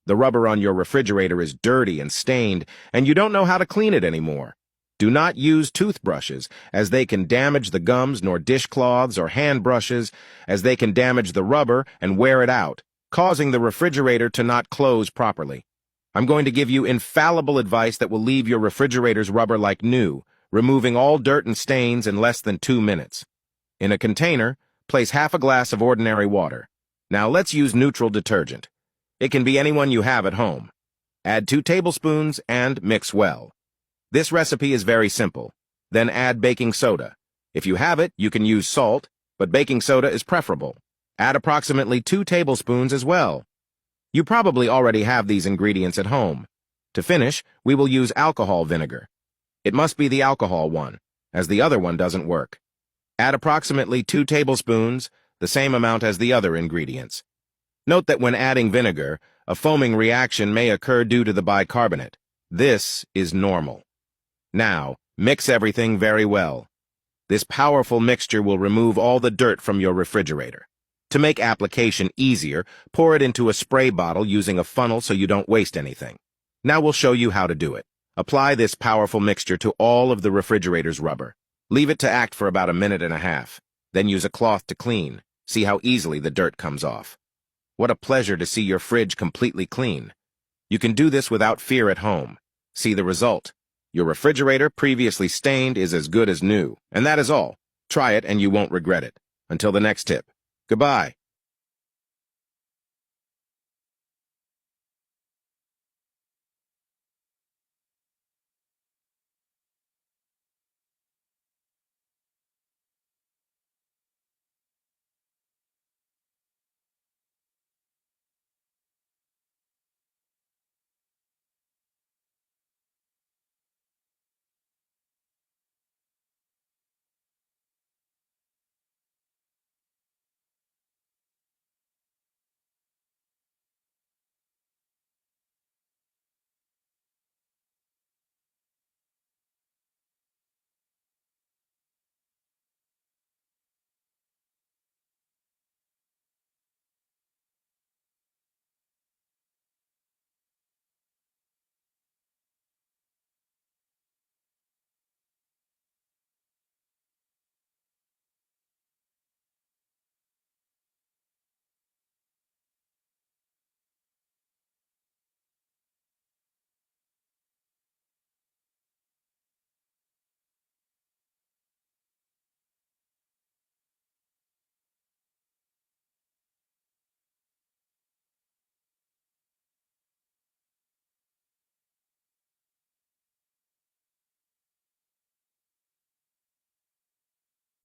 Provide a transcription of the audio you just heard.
The rubber on your refrigerator is dirty and stained, and you don't know how to clean it anymore. Do not use toothbrushes, as they can damage the gums, nor dishcloths or hand brushes, as they can damage the rubber and wear it out, causing the refrigerator to not close properly. I'm going to give you infallible advice that will leave your refrigerator's rubber like new, removing all dirt and stains in less than 2 minutes. In a container, place half a glass of ordinary water. Now let's use neutral detergent. It can be anyone you have at home. Add 2 tablespoons and mix well. This recipe is very simple. Then add baking soda. If you have it, you can use salt, but baking soda is preferable. Add approximately 2 tablespoons as well. You probably already have these ingredients at home. To finish, we will use alcohol vinegar. It must be the alcohol one, as the other one doesn't work. Add approximately 2 tablespoons, the same amount as the other ingredients. Note that when adding vinegar, a foaming reaction may occur due to the bicarbonate. This is normal. Now, mix everything very well. This powerful mixture will remove all the dirt from your refrigerator. To make application easier, pour it into a spray bottle using a funnel so you don't waste anything. Now we'll show you how to do it. Apply this powerful mixture to all of the refrigerator's rubber. Leave it to act for about 1.5 minutes. Then use a cloth to clean. See how easily the dirt comes off. What a pleasure to see your fridge completely clean. You can do this without fear at home. See the result. Your refrigerator, previously stained, is as good as new. And that is all. Try it and you won't regret it. Until the next tip. Goodbye.